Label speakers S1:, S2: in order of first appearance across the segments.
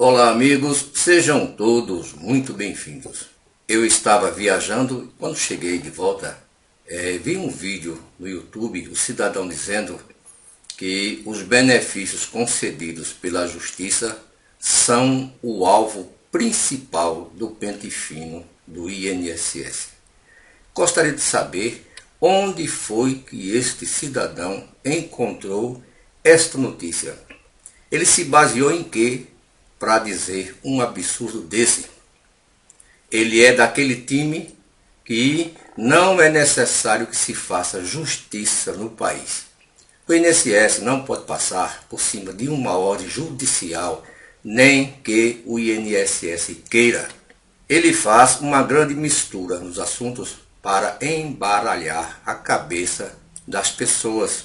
S1: Olá amigos, sejam todos muito bem-vindos. Eu estava viajando e quando cheguei de volta, vi um vídeo no YouTube, o cidadão dizendo que os benefícios concedidos pela justiça são o alvo principal do pente fino do INSS. Gostaria de saber onde foi que este cidadão encontrou esta notícia. Ele se baseou em quê para dizer um absurdo desse? Ele é daquele time que não é necessário que se faça justiça no país. O INSS não pode passar por cima de uma ordem judicial, nem que o INSS queira. Ele faz uma grande mistura nos assuntos para embaralhar a cabeça das pessoas.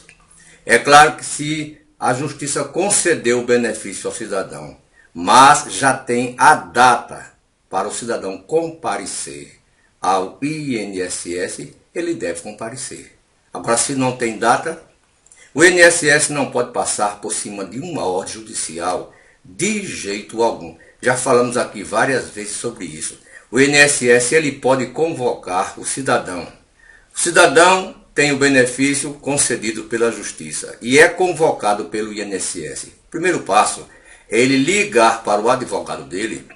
S1: É claro que se a justiça concedeu o benefício ao cidadão, mas já tem a data para o cidadão comparecer ao INSS, ele deve comparecer. Agora, se não tem data, o INSS não pode passar por cima de uma ordem judicial de jeito algum. Já falamos aqui várias vezes sobre isso. O INSS ele pode convocar o cidadão. O cidadão tem o benefício concedido pela justiça e é convocado pelo INSS. Primeiro passo é ele ligar para o advogado dele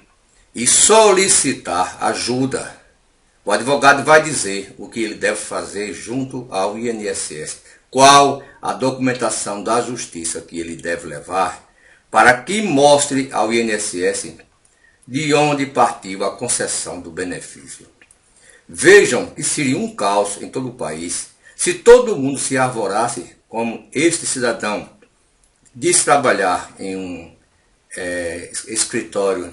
S1: e solicitar ajuda. O advogado vai dizer o que ele deve fazer junto ao INSS, qual a documentação da justiça que ele deve levar para que mostre ao INSS de onde partiu a concessão do benefício. Vejam que seria um caos em todo o país se todo mundo se arvorasse como este cidadão diz trabalhar em um escritório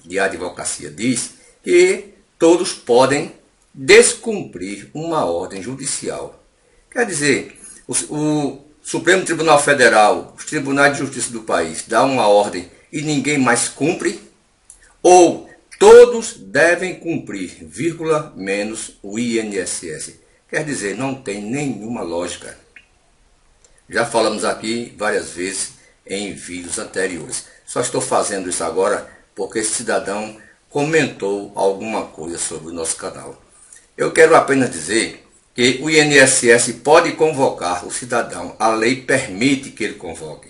S1: de advocacia, diz que todos podem descumprir uma ordem judicial. Quer dizer, o Supremo Tribunal Federal, os tribunais de justiça do país, dá uma ordem e ninguém mais cumpre? Ou todos devem cumprir, vírgula, menos o INSS? Quer dizer, não tem nenhuma lógica. Já falamos aqui várias vezes em vídeos anteriores. Só estou fazendo isso agora porque esse cidadão comentou alguma coisa sobre o nosso canal. Eu quero apenas dizer que o INSS pode convocar o cidadão. A lei permite que ele convoque.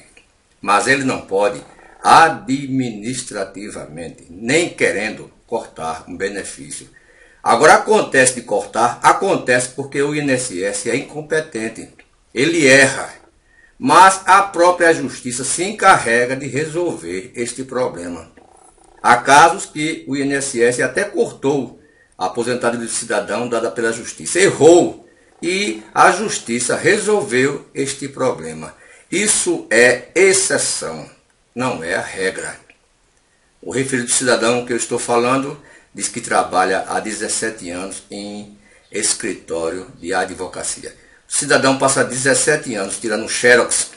S1: Mas ele não pode administrativamente, nem querendo cortar um benefício. Agora acontece de cortar, acontece porque o INSS é incompetente. Ele erra. Mas a própria justiça se encarrega de resolver este problema. Há casos que o INSS até cortou a aposentadoria do cidadão dada pela justiça. Errou e a justiça resolveu este problema. Isso é exceção, não é a regra. O referido cidadão que eu estou falando diz que trabalha há 17 anos em escritório de advocacia. O cidadão passa 17 anos tirando xerox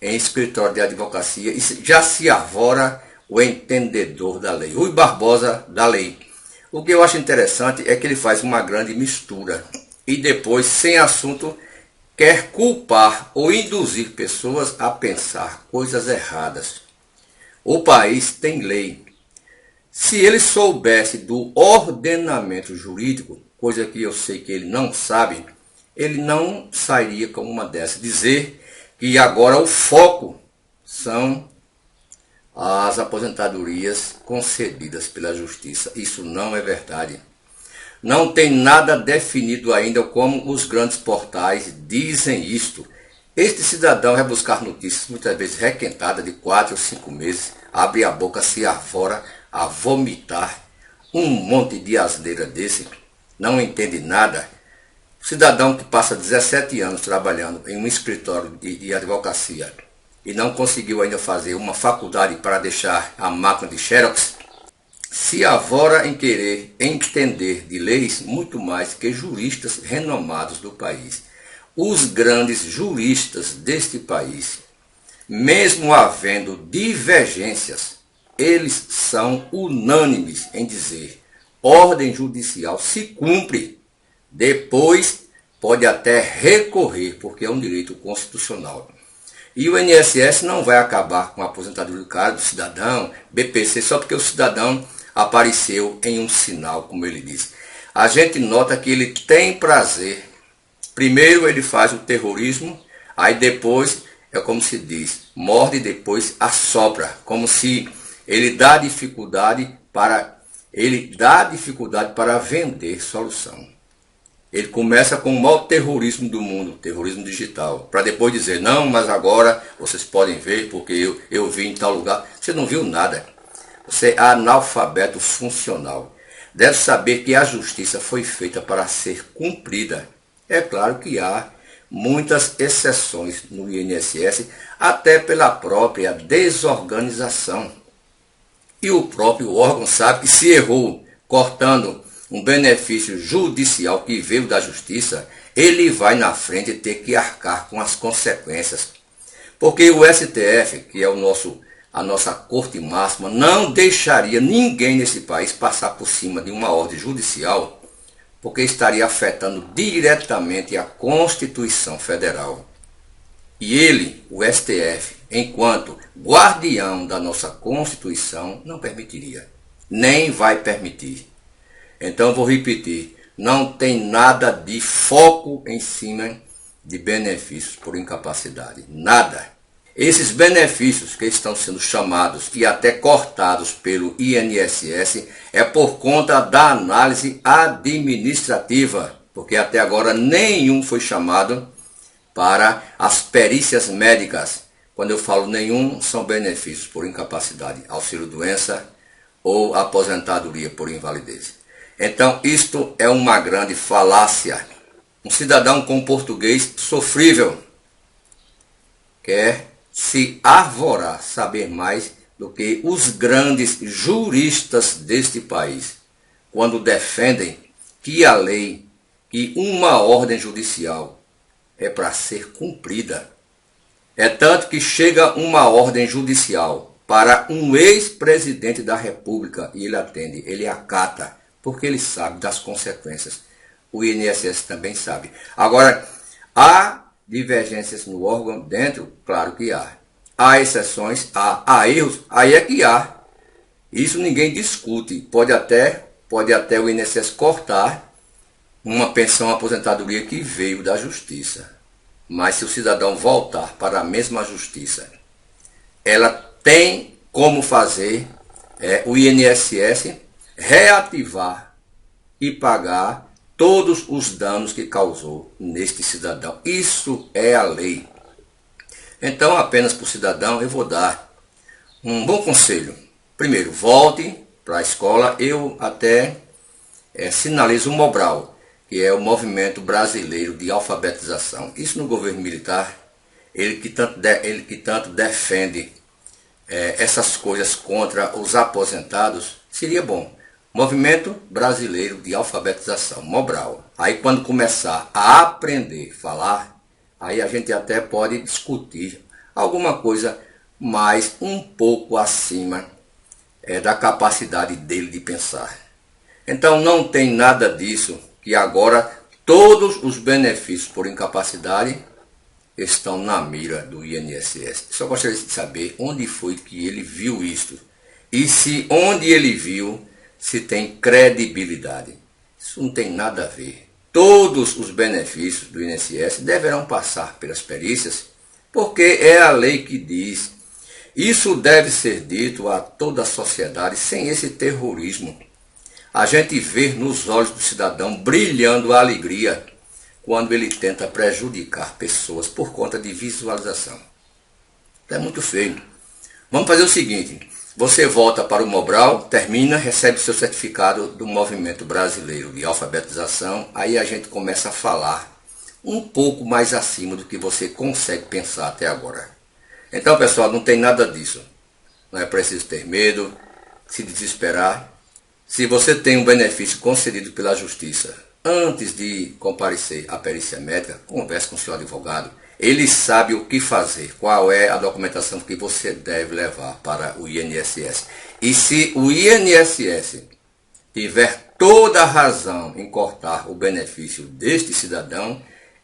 S1: em escritório de advocacia e já se arvora o entendedor da lei, Rui Barbosa da lei. O que eu acho interessante é que ele faz uma grande mistura e depois, sem assunto, quer culpar ou induzir pessoas a pensar coisas erradas. O país tem lei. Se ele soubesse do ordenamento jurídico, coisa que eu sei que ele não sabe, ele não sairia com uma dessas. Dizer que agora o foco são as aposentadorias concedidas pela justiça. Isso não é verdade. Não tem nada definido ainda como os grandes portais dizem isto. Este cidadão vai buscar notícias muitas vezes requentadas de 4 ou 5 meses, abre a boca, se afora a vomitar um monte de asneira desse, não entende nada. O cidadão que passa 17 anos trabalhando em um escritório de advocacia e não conseguiu ainda fazer uma faculdade para deixar a máquina de xerox, se avora em querer entender de leis muito mais que juristas renomados do país. Os grandes juristas deste país, mesmo havendo divergências, eles são unânimes em dizer: ordem judicial se cumpre. Depois pode até recorrer, porque é um direito constitucional. E o INSS não vai acabar com a aposentadoria do cidadão, BPC, só porque o cidadão apareceu em um sinal, como ele diz. A gente nota que ele tem prazer. Primeiro ele faz o terrorismo, aí depois é como se diz, morde e depois assopra, como se ele dá dificuldade para vender solução. Ele começa com o maior terrorismo do mundo, terrorismo digital, para depois dizer, não, mas agora vocês podem ver porque eu vi em tal lugar. Você não viu nada. Você é analfabeto funcional. Deve saber que a justiça foi feita para ser cumprida. É claro que há muitas exceções no INSS, até pela própria desorganização. E o próprio órgão sabe que se errou cortando um benefício judicial que veio da justiça, ele vai na frente ter que arcar com as consequências. Porque o STF, que é a nossa corte máxima, não deixaria ninguém nesse país passar por cima de uma ordem judicial, porque estaria afetando diretamente a Constituição Federal. E ele, o STF, enquanto guardião da nossa Constituição, não permitiria, nem vai permitir. Então, vou repetir, não tem nada de foco em cima de benefícios por incapacidade, nada. Esses benefícios que estão sendo chamados e até cortados pelo INSS é por conta da análise administrativa, porque até agora nenhum foi chamado para as perícias médicas. Quando eu falo nenhum, são benefícios por incapacidade, auxílio-doença ou aposentadoria por invalidez. Então, isto é uma grande falácia. Um cidadão com português sofrível quer se arvorar, saber mais do que os grandes juristas deste país, quando defendem que a lei, que uma ordem judicial é para ser cumprida. É tanto que chega uma ordem judicial para um ex-presidente da República e ele atende, ele acata, porque ele sabe das consequências. O INSS também sabe. Agora, há divergências no órgão dentro? Claro que há. Há exceções, há erros, aí é que há. Isso ninguém discute. Pode até o INSS cortar uma pensão aposentadoria que veio da justiça. Mas se o cidadão voltar para a mesma justiça, ela tem como fazer o INSS reativar e pagar todos os danos que causou neste cidadão. Isso é a lei. Então, apenas para o cidadão, eu vou dar um bom conselho. Primeiro, volte para a escola. Eu até sinalizo o Mobral, que é o Movimento Brasileiro de Alfabetização. Isso no governo militar, ele que tanto defende essas coisas contra os aposentados, seria bom. Movimento Brasileiro de Alfabetização, Mobral. Aí quando começar a aprender a falar, aí a gente até pode discutir alguma coisa mais um pouco acima da capacidade dele de pensar. Então não tem nada disso que agora todos os benefícios por incapacidade estão na mira do INSS. Só gostaria de saber onde foi que ele viu isto e se onde ele viu se tem credibilidade. Isso não tem nada a ver. Todos os benefícios do INSS deverão passar pelas perícias, porque é a lei que diz. Isso deve ser dito a toda a sociedade sem esse terrorismo. A gente vê nos olhos do cidadão brilhando a alegria quando ele tenta prejudicar pessoas por conta de visualização. É muito feio. Vamos fazer o seguinte, você volta para o Mobral, termina, recebe seu certificado do Movimento Brasileiro de Alfabetização, aí a gente começa a falar um pouco mais acima do que você consegue pensar até agora. Então, pessoal, não tem nada disso. Não é preciso ter medo, se desesperar. Se você tem um benefício concedido pela Justiça, antes de comparecer à perícia médica, converse com o seu advogado. Ele sabe o que fazer, qual é a documentação que você deve levar para o INSS. E se o INSS tiver toda a razão em cortar o benefício deste cidadão,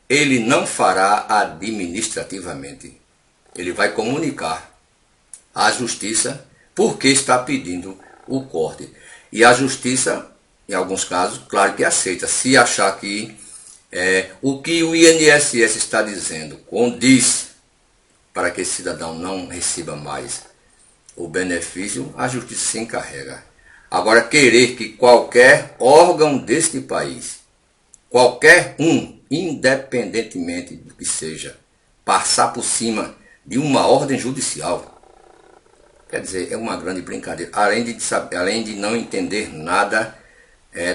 S1: ele não fará administrativamente. ele vai comunicar à justiça por que está pedindo o corte. E a justiça, em alguns casos, claro que aceita, se achar que o que o INSS está dizendo condiz para que esse cidadão não receba mais o benefício, a justiça se encarrega. Agora, querer que qualquer órgão deste país, qualquer um, independentemente do que seja, passar por cima de uma ordem judicial, quer dizer, é uma grande brincadeira. Além de não entender nada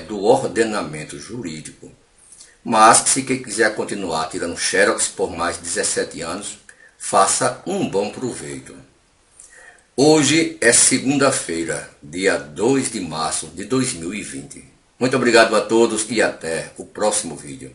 S1: do ordenamento jurídico. Mas, se quem quiser continuar tirando xerox por mais de 17 anos, faça um bom proveito. Hoje é segunda-feira, dia 2 de março de 2020. Muito obrigado a todos e até o próximo vídeo.